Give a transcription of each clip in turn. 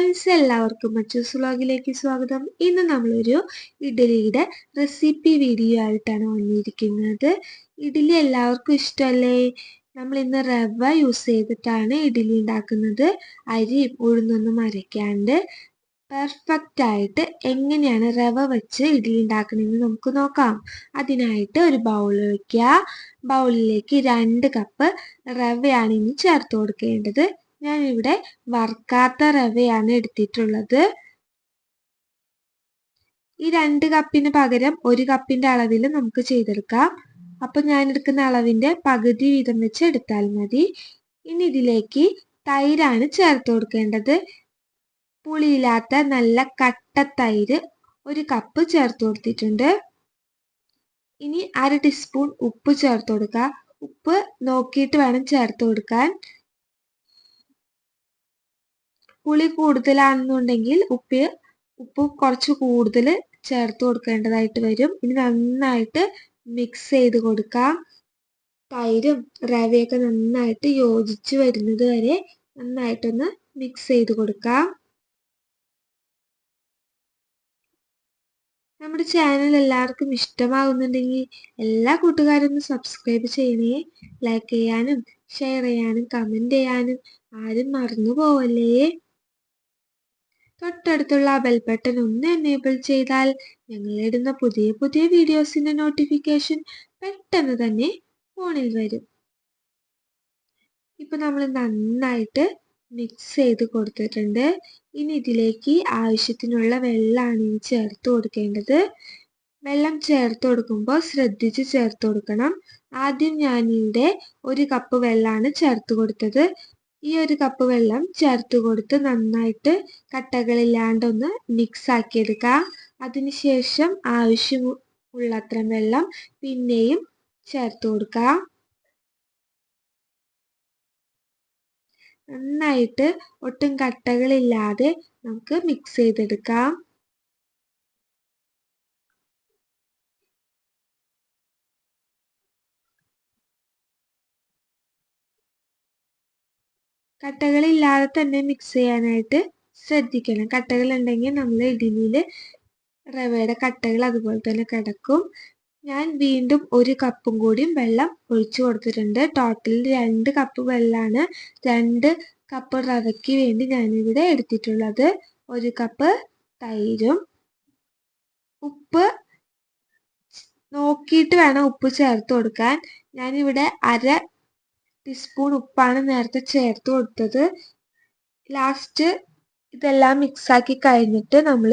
Friends, എല്ലാവർക്കും മച്ചൂസ് വ്ലോഗിലേക്ക് സ്വാഗതം. ഇന്ന് നമ്മളൊരു ഇഡലിയുടെ റെസിപ്പി വീഡിയോ ആയിട്ടാണ് വന്നിരിക്കുന്നത്. ഇഡലി എല്ലാവർക്കും ഇഷ്ടമല്ലേ? നമ്മൾ ഇന്ന് റവ യൂസ് ചെയ്തിട്ടാണ് ഇഡലി ഉണ്ടാക്കുന്നത്. അരി ഉഴുന്നൊന്നും അരയ്ക്കാണ്ട് പെർഫെക്റ്റ് ആയിട്ട് എങ്ങനെയാണ് റവ വെച്ച് ഇഡലി ഉണ്ടാക്കണമെന്ന് നമുക്ക് നോക്കാം. അതിനായിട്ട് ഒരു ബൗൾ വയ്ക്കുക. ബൗളിലേക്ക് 2 കപ്പ് റവയാണ് ഇനി ചേർത്ത് കൊടുക്കേണ്ടത്. ഞാനിവിടെ വറുക്കാത്ത റവയാണ് എടുത്തിട്ടുള്ളത്. ഈ 2 കപ്പിന് പകരം 1 കപ്പിന്റെ അളവിൽ നമുക്ക് ചെയ്തെടുക്കാം. അപ്പൊ ഞാൻ എടുക്കുന്ന അളവിന്റെ പകുതി വീതം വെച്ച് എടുത്താൽ മതി. ഇനി ഇതിലേക്ക് തൈരാണ് ചേർത്ത് കൊടുക്കേണ്ടത്. പുളിയില്ലാത്ത നല്ല കട്ട തൈര് 1 കപ്പ് ചേർത്ത് കൊടുത്തിട്ടുണ്ട്. ഇനി 1/2 ടീസ്പൂൺ ഉപ്പ് ചേർത്ത് കൊടുക്കുക. ഉപ്പ് നോക്കിയിട്ട് വേണം ചേർത്ത് കൊടുക്കാൻ. പുളി കൂടുതലാണെന്നുണ്ടെങ്കിൽ ഉപ്പ് കുറച്ച് കൂടുതൽ ചേർത്ത് കൊടുക്കേണ്ടതായിട്ട് വരും. ഇനി നന്നായിട്ട് മിക്സ് ചെയ്ത് കൊടുക്കാം. തൈരും റവയൊക്കെ നന്നായിട്ട് യോജിച്ച് വരുന്നത് വരെ നന്നായിട്ടൊന്ന് മിക്സ് ചെയ്ത് കൊടുക്കാം. നമ്മുടെ ചാനൽ എല്ലാവർക്കും ഇഷ്ടമാകുന്നുണ്ടെങ്കിൽ എല്ലാ കൂട്ടുകാരും ഒന്ന് സബ്സ്ക്രൈബ് ചെയ്യണേ. ലൈക്ക് ചെയ്യാനും ഷെയർ ചെയ്യാനും കമന്റ് ചെയ്യാനും ആരും മറന്നു പോവല്ലേ. തൊട്ടടുത്തുള്ള ബെൽ ബട്ടൺ ഒന്ന് എനേബിൾ ചെയ്താൽ ഞങ്ങളിടുന്ന പുതിയ പുതിയ വീഡിയോസിന്റെ നോട്ടിഫിക്കേഷൻ പെട്ടെന്ന് തന്നെ ഫോണിൽ വരും. ഇപ്പൊ നമ്മൾ നന്നായിട്ട് മിക്സ് ചെയ്ത് കൊടുത്തിട്ടുണ്ട്. ഇനി ഇതിലേക്ക് ആവശ്യത്തിനുള്ള വെള്ളമാണ് ഇനി ചേർത്ത് കൊടുക്കേണ്ടത്. വെള്ളം ചേർത്ത് കൊടുക്കുമ്പോൾ ശ്രദ്ധിച്ച് ചേർത്ത് കൊടുക്കണം. ആദ്യം ഞാനിവിടെ 1 കപ്പ് വെള്ളമാണ് ചേർത്ത് കൊടുത്തത്. ഈ 1 കപ്പ് വെള്ളം ചേർത്ത് കൊടുത്ത് നന്നായിട്ട് കട്ടകളില്ലാണ്ടൊന്ന് മിക്സ് ആക്കിയെടുക്കാം. അതിനുശേഷം ആവശ്യമുള്ളത്ര വെള്ളം പിന്നെയും ചേർത്ത് കൊടുക്കാം. നന്നായിട്ട് ഒട്ടും കട്ടകളില്ലാതെ നമുക്ക് മിക്സ് ചെയ്തെടുക്കാം. കട്ടകളില്ലാതെ തന്നെ മിക്സ് ചെയ്യാനായിട്ട് ശ്രദ്ധിക്കണം. കട്ടകൾ ഉണ്ടെങ്കിൽ നമ്മൾ ഇഡലിയിൽ റവയുടെ കട്ടകൾ അതുപോലെ തന്നെ കിടക്കും. ഞാൻ വീണ്ടും 1 കപ്പും കൂടി വെള്ളം ഒഴിച്ചു കൊടുത്തിട്ടുണ്ട്. ടോട്ടൽ 2 കപ്പ് വെള്ളമാണ് 2 കപ്പ് റവയ്ക്ക് വേണ്ടി ഞാനിവിടെ എടുത്തിട്ടുള്ളത്. 1 കപ്പ് തൈരും ഉപ്പ് നോക്കിയിട്ട് വേണം ഉപ്പ് ചേർത്ത് കൊടുക്കാൻ. ഞാനിവിടെ 1/2 ടീസ്പൂൺ ഉപ്പാണ് നേരത്തെ ചേർത്ത് കൊടുത്തത്. ലാസ്റ്റ് ഇതെല്ലാം മിക്സാക്കി കഴിഞ്ഞിട്ട് നമ്മൾ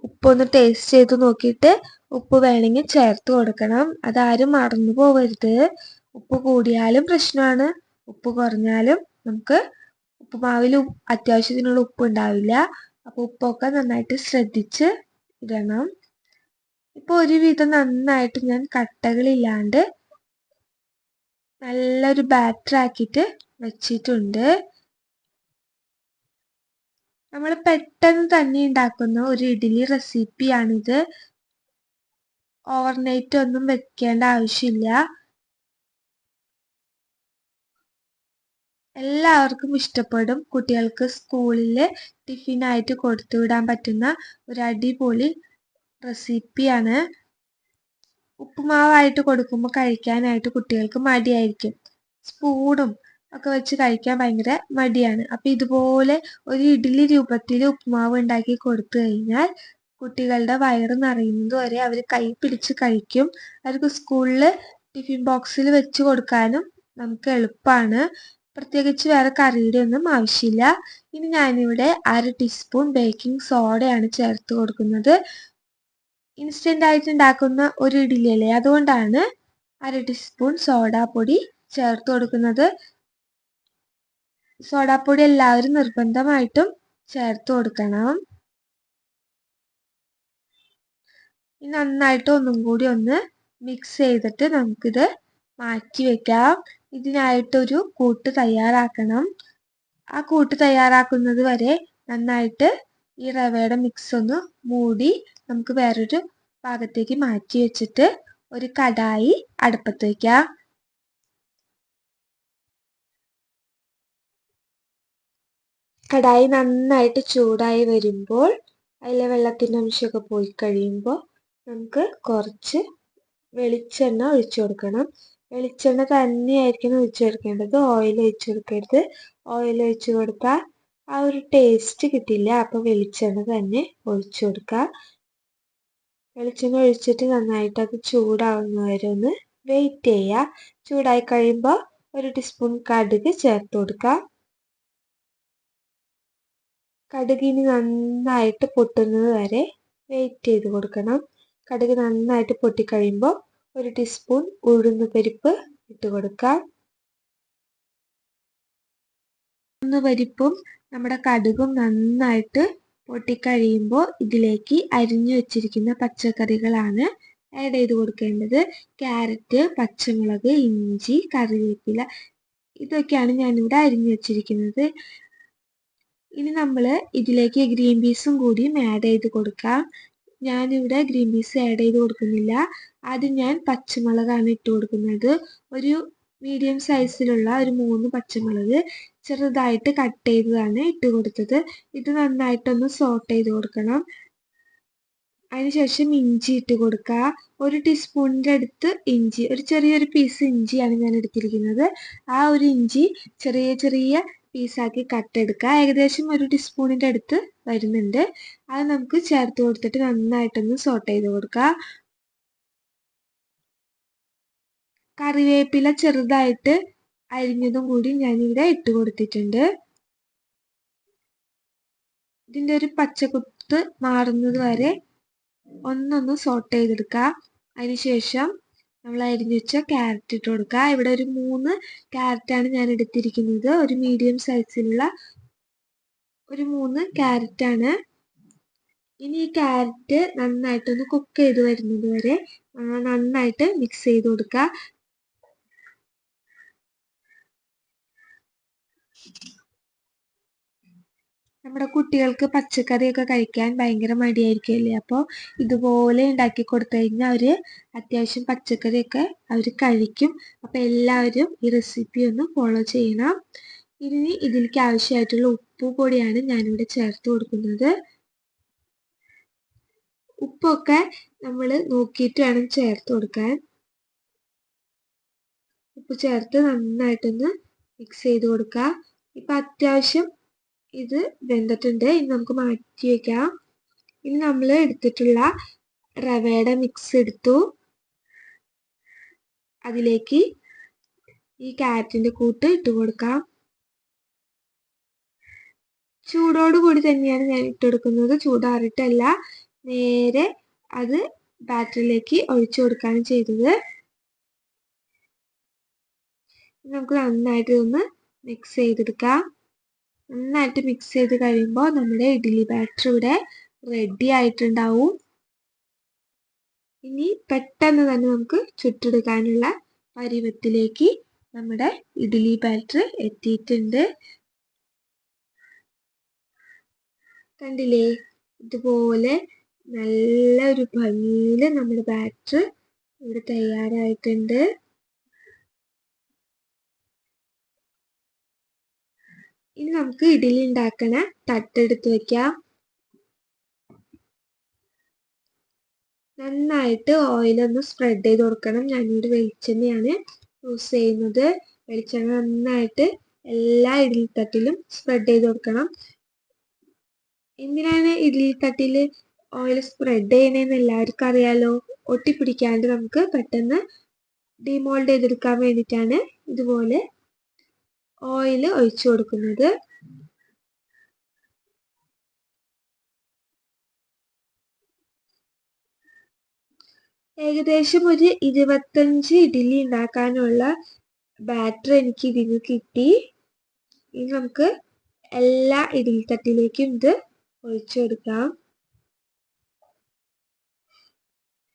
ഉപ്പൊന്ന് ടേസ്റ്റ് ചെയ്ത് നോക്കിയിട്ട് ഉപ്പ് വേണമെങ്കിൽ ചേർത്ത് കൊടുക്കണം. അതാരും മറന്നു പോവരുത്. ഉപ്പ് കൂടിയാലും പ്രശ്നമാണ്, ഉപ്പ് കുറഞ്ഞാലും നമുക്ക് ഉപ്പുമാവിൽ അത്യാവശ്യത്തിനുള്ള ഉപ്പ് ഉണ്ടാവില്ല. അപ്പോൾ ഉപ്പൊക്കെ നന്നായിട്ട് ശ്രദ്ധിച്ച് ഇടണം. ഇപ്പോൾ ഒരുവിധം നന്നായിട്ട് ഞാൻ കട്ടകളില്ലാണ്ട് നല്ലൊരു ബാറ്റർ ആക്കിയിട്ട് വെച്ചിട്ടുണ്ട്. നമ്മൾ പെട്ടെന്ന് തന്നെ ഉണ്ടാക്കുന്ന ഒരു ഇഡ്ഡലി റെസിപ്പിയാണിത്. ഓവർനൈറ്റ് ഒന്നും വെക്കേണ്ട ആവശ്യമില്ല. എല്ലാവർക്കും ഇഷ്ടപ്പെടും. കുട്ടികൾക്ക് സ്കൂളിൽ ടിഫിനായിട്ട് കൊടുത്തുവിടാൻ പറ്റുന്ന ഒരു അടിപൊളി റെസിപ്പിയാണ്. ഉപ്പുമാവായിട്ട് കൊടുക്കുമ്പോൾ കഴിക്കാനായിട്ട് കുട്ടികൾക്ക് മടിയായിരിക്കും. സ്പൂണും ഒക്കെ വെച്ച് കഴിക്കാൻ ഭയങ്കര മടിയാണ്. അപ്പം ഇതുപോലെ ഒരു ഇഡ്ഡലി രൂപത്തിൽ ഉപ്പുമാവ് ഉണ്ടാക്കി കൊടുത്തു കഴിഞ്ഞാൽ കുട്ടികളുടെ വയറ് നിറയുന്നത് വരെ അവർ കൈ പിടിച്ച് കഴിക്കും. അവർക്ക് സ്കൂളിൽ ടിഫിൻ ബോക്സിൽ വെച്ച് കൊടുക്കാനും നമുക്ക് എളുപ്പമാണ്. പ്രത്യേകിച്ച് വേറെ കറിയുടെ ഒന്നും ആവശ്യമില്ല. ഇനി ഞാനിവിടെ 1/2 ടീസ്പൂൺ ബേക്കിംഗ് സോഡയാണ് ചേർത്ത് കൊടുക്കുന്നത്. ഇൻസ്റ്റന്റ് ആയിട്ട് ഉണ്ടാക്കുന്ന ഒരു ഇഡ്ഡലി അല്ലേ, അതുകൊണ്ടാണ് 1/2 ടീസ്പൂൺ സോഡാപ്പൊടി ചേർത്ത് കൊടുക്കുന്നത്. സോഡാപ്പൊടി എല്ലാവരും നിർബന്ധമായിട്ടും ചേർത്ത് കൊടുക്കണം. ഇനി നന്നായിട്ട് ഒന്നും കൂടി ഒന്ന് മിക്സ് ചെയ്തിട്ട് നമുക്കിത് മാറ്റി വെക്കാം. ഇതിനായിട്ടൊരു കൂട്ട് തയ്യാറാക്കണം. ആ കൂട്ട് തയ്യാറാക്കുന്നത് വരെ നന്നായിട്ട് ഈ റവയുടെ മിക്സ് ഒന്ന് മൂടി നമുക്ക് വേറൊരു ഭാഗത്തേക്ക് മാറ്റി വെച്ചിട്ട് ഒരു കടായി അടുപ്പത്ത് വയ്ക്കാം. കടായി നന്നായിട്ട് ചൂടായി വരുമ്പോൾ അതിലെ വെള്ളത്തിൻ്റെ അംശമൊക്കെ പോയി കഴിയുമ്പോൾ നമുക്ക് കുറച്ച് വെളിച്ചെണ്ണ ഒഴിച്ചു കൊടുക്കണം. വെളിച്ചെണ്ണ തന്നെയായിരിക്കണം ഒഴിച്ചു കൊടുക്കേണ്ടത്, ഓയിൽ ഒഴിച്ചു കൊടുക്കരുത്. ഓയിൽ ഒഴിച്ചു കൊടുത്താൽ ആ ഒരു ടേസ്റ്റ് കിട്ടില്ല. അപ്പോൾ വെളിച്ചെണ്ണ തന്നെ ഒഴിച്ചു കൊടുക്കുക. വെളിച്ചെണ്ണ ഒഴിച്ചിട്ട് നന്നായിട്ട് അത് ചൂടാവുന്നവരെ ഒന്ന് വെയിറ്റ് ചെയ്യുക. ചൂടായി കഴിയുമ്പോൾ 1 ടീസ്പൂൺ കടുക് ചേർത്ത് കൊടുക്കുക. കടുകിന് നന്നായിട്ട് പൊട്ടുന്നത് വരെ വെയിറ്റ് ചെയ്ത് കൊടുക്കണം. കടുക് നന്നായിട്ട് പൊട്ടിക്കഴിയുമ്പോൾ 1 ടീസ്പൂൺ ഉഴുന്നുപരിപ്പ് ഇട്ട് കൊടുക്കുക. ഉഴുന്നുപരിപ്പും നമ്മുടെ കടുകും നന്നായിട്ട് പൊട്ടിക്കഴിയുമ്പോൾ ഇതിലേക്ക് അരിഞ്ഞു വെച്ചിരിക്കുന്ന പച്ചക്കറികളാണ് ആഡ് ചെയ്ത് കൊടുക്കേണ്ടത്. ക്യാരറ്റ്, പച്ചമുളക്, ഇഞ്ചി, കറിവേപ്പില ഇതൊക്കെയാണ് ഞാനിവിടെ അരിഞ്ഞു വെച്ചിരിക്കുന്നത്. ഇനി നമ്മൾ ഇതിലേക്ക് ഗ്രീൻ പീസും കൂടി ആഡ് ചെയ്ത് കൊടുക്കാം. ഞാനിവിടെ ഗ്രീൻ പീസ് ആഡ് ചെയ്ത് കൊടുക്കുന്നില്ല. ആദ്യം ഞാൻ പച്ചമുളകാണ് ഇട്ട് കൊടുക്കുന്നത്. ഒരു മീഡിയം സൈസിലുള്ള ഒരു 3 പച്ചമുളക് ചെറുതായിട്ട് കട്ട് ചെയ്തതാണ് ഇട്ട് കൊടുത്തത്. ഇത് നന്നായിട്ടൊന്ന് സോട്ട് ചെയ്ത് കൊടുക്കണം. അതിനുശേഷം ഇഞ്ചി ഇട്ട് കൊടുക്കുക. 1 ടീസ്പൂണിൻ്റെ അടുത്ത് ഇഞ്ചി, ഒരു ചെറിയൊരു പീസ് ഇഞ്ചിയാണ് ഞാൻ എടുത്തിരിക്കുന്നത്. ആ ഒരു ഇഞ്ചി ചെറിയ ചെറിയ പീസാക്കി കട്ടെടുക്കുക. ഏകദേശം 1 ടീസ്പൂണിൻ്റെ അടുത്ത് വരുന്നുണ്ട്. അത് നമുക്ക് ചേർത്ത് കൊടുത്തിട്ട് നന്നായിട്ടൊന്ന് സോട്ട് ചെയ്ത് കൊടുക്കുക. കറിവേപ്പില ചെറുതായിട്ട് അരിഞ്ഞതും കൂടി ഞാനിവിടെ ഇട്ട് കൊടുത്തിട്ടുണ്ട്. ഇതിൻ്റെ ഒരു പച്ചക്കുത്ത് മാറുന്നത് വരെ ഒന്നൊന്ന് സോട്ട് ചെയ്തെടുക്കുക. അതിനുശേഷം നമ്മൾ അരിഞ്ഞു വെച്ച ക്യാരറ്റ് ഇട്ട് കൊടുക്കുക. ഇവിടെ ഒരു 3 ക്യാരറ്റാണ് ഞാൻ എടുത്തിരിക്കുന്നത്. ഒരു മീഡിയം സൈസിലുള്ള ഒരു 3 ക്യാരറ്റാണ്. ഇനി ഈ ക്യാരറ്റ് നന്നായിട്ടൊന്ന് കുക്ക് ചെയ്ത് വരുന്നത് വരെ നന്നായിട്ട് മിക്സ് ചെയ്ത് കൊടുക്കുക. നമ്മുടെ കുട്ടികൾക്ക് പച്ചക്കറിയൊക്കെ കഴിക്കാൻ ഭയങ്കര മടിയായിരിക്കുമല്ലേ. അപ്പോൾ ഇതുപോലെ ഉണ്ടാക്കി കൊടുത്തു കഴിഞ്ഞാൽ അവർ അത്യാവശ്യം പച്ചക്കറിയൊക്കെ അവർ കഴിക്കും. അപ്പോൾ എല്ലാവരും ഈ റെസിപ്പി ഒന്ന് ഫോളോ ചെയ്യണം. ഇനി ഇതിലേക്ക് ആവശ്യമായിട്ടുള്ള ഉപ്പ് പൊടിയാണ് ഞാനിവിടെ ചേർത്ത് കൊടുക്കുന്നത്. ഉപ്പൊക്കെ നമ്മൾ നോക്കിയിട്ട് വേണം ചേർത്ത് കൊടുക്കാൻ. ഉപ്പ് ചേർത്ത് നന്നായിട്ടൊന്ന് മിക്സ് ചെയ്ത് കൊടുക്കുക. ഇപ്പം അത്യാവശ്യം ഇത് വെന്തിട്ടുണ്ട്. ഇനി നമുക്ക് മാറ്റി വയ്ക്കാം. ഇനി നമ്മൾ എടുത്തിട്ടുള്ള റവയുടെ മിക്സ് എടുത്തു. അതിലേക്ക് ഈ ക്യാരറ്റിൻ്റെ കൂട്ട് ഇട്ട് കൊടുക്കാം. ചൂടോടുകൂടി തന്നെയാണ് ഞാൻ ഇട്ട് കൊടുക്കുന്നത്, ചൂടാറിയിട്ടല്ല. നേരെ അത് ബാറ്ററിലേക്ക് ഒഴിച്ചു കൊടുക്കുകയാണ് ചെയ്തത്. നമുക്ക് നന്നായിട്ട് ഇതൊന്ന് മിക്സ് ചെയ്തെടുക്കാം. നന്നായിട്ട് മിക്സ് ചെയ്ത് കഴിയുമ്പോൾ നമ്മുടെ ഇഡ്ഡലി ബാറ്റർ ഇവിടെ റെഡി ആയിട്ടുണ്ടാവും. ഇനി പെട്ടെന്ന് തന്നെ നമുക്ക് ചുട്ടെടുക്കാനുള്ള പരുവത്തിലേക്ക് നമ്മുടെ ഇഡ്ഡലി ബാറ്റർ എത്തിയിട്ടുണ്ട്. കണ്ടില്ലേ, ഇതുപോലെ നല്ലൊരു ഭംഗിയിൽ നമ്മുടെ ബാറ്റർ ഇവിടെ തയ്യാറായിട്ടുണ്ട്. ഇനി നമുക്ക് ഇഡ്ഡലി ഉണ്ടാക്കണ തട്ടെടുത്ത് വയ്ക്കാം. നന്നായിട്ട് ഓയിലൊന്ന് സ്പ്രെഡ് ചെയ്ത് കൊടുക്കണം. ഞാനിവിടെ വെളിച്ചെണ്ണയാണ് യൂസ് ചെയ്യുന്നത്. വെളിച്ചെണ്ണ നന്നായിട്ട് എല്ലാ ഇഡ്ഡലി തട്ടിലും സ്പ്രെഡ് ചെയ്ത് കൊടുക്കണം. എന്തിനാണ് ഇഡ്ഡലി തട്ടിൽ ഓയിൽ സ്പ്രെഡ് ചെയ്യണമെന്ന് എല്ലാവർക്കും അറിയാലോ. ഒട്ടിപ്പിടിക്കാണ്ട് നമുക്ക് പെട്ടെന്ന് ഡിമോൾഡ് ചെയ്തെടുക്കാൻ വേണ്ടിയിട്ടാണ് ഇതുപോലെ ഓയിൽ ഒഴിച്ചു കൊടുക്കുന്നത്. ഏകദേശം ഒരു 25 ഇഡ്ഡലി ഉണ്ടാക്കാനുള്ള ബാറ്റർ എനിക്ക് ഇതിന് കിട്ടി. ഇനി നമുക്ക് എല്ലാ ഇഡ്ഡലി തട്ടിലേക്കും ഇത് ഒഴിച്ചു കൊടുക്കാം.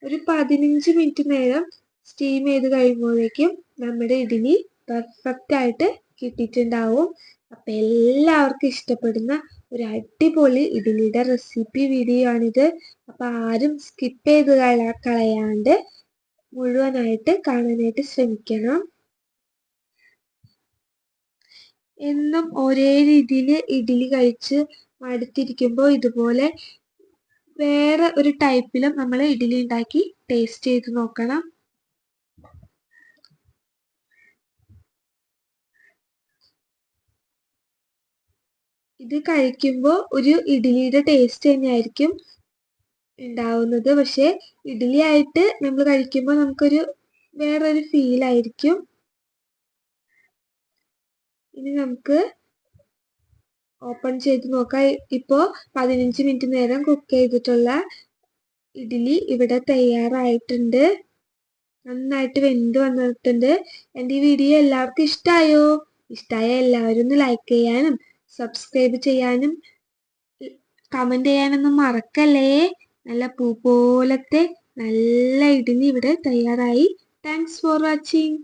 ഒരു 15 മിനിറ്റ് നേരം സ്റ്റീം ചെയ്ത് കഴിയുമ്പോഴേക്കും നമ്മുടെ ഇഡ്ഡലി പെർഫെക്റ്റ് ആയിട്ട് കിട്ടിയിട്ടുണ്ടാവും. അപ്പം എല്ലാവർക്കും ഇഷ്ടപ്പെടുന്ന ഒരു അടിപൊളി ഇഡ്ഡലിയുടെ റെസിപ്പി വീഡിയോ ആണിത്. അപ്പം ആരും സ്കിപ്പ് ചെയ്ത് കളയാണ്ട് മുഴുവനായിട്ട് കാണാനായിട്ട് ശ്രമിക്കണം. എന്നും ഒരേ രീതിയിൽ ഇഡ്ഡലി കഴിച്ച് മടുത്തിരിക്കുമ്പോൾ ഇതുപോലെ വേറെ ഒരു ടൈപ്പിലും നമ്മൾ ഇഡ്ഡലി ഉണ്ടാക്കി ടേസ്റ്റ് ചെയ്ത് നോക്കണം. ഇത് കഴിക്കുമ്പോൾ ഒരു ഇഡ്ഡലിയുടെ ടേസ്റ്റ് തന്നെയായിരിക്കും ഉണ്ടാവുന്നത്. പക്ഷെ ഇഡ്ഡലി ആയിട്ട് നമ്മൾ കഴിക്കുമ്പോൾ നമുക്കൊരു വേറൊരു ഫീലായിരിക്കും. ഇനി നമുക്ക് ഓപ്പൺ ചെയ്ത് നോക്കാം. ഇപ്പോൾ 15 മിനിറ്റ് നേരം കുക്ക് ചെയ്തിട്ടുള്ള ഇഡ്ഡലി ഇവിടെ തയ്യാറായിട്ടുണ്ട്. നന്നായിട്ട് വെന്ത് വന്നിട്ടുണ്ട്. എൻ്റെ ഈ വീഡിയോ എല്ലാവർക്കും ഇഷ്ടമായോ? ഇഷ്ടമായ എല്ലാവരും ഒന്ന് ലൈക്ക് ചെയ്യാനും സബ്സ്ക്രൈബ് ചെയ്യാനും കമൻറ്റ് ചെയ്യാനൊന്നും മറക്കല്ലേ. നല്ല പൂ പോലത്തെ നല്ല ഇഡ്ഡലി ഇവിടെ തയ്യാറായി. Thanks for watching.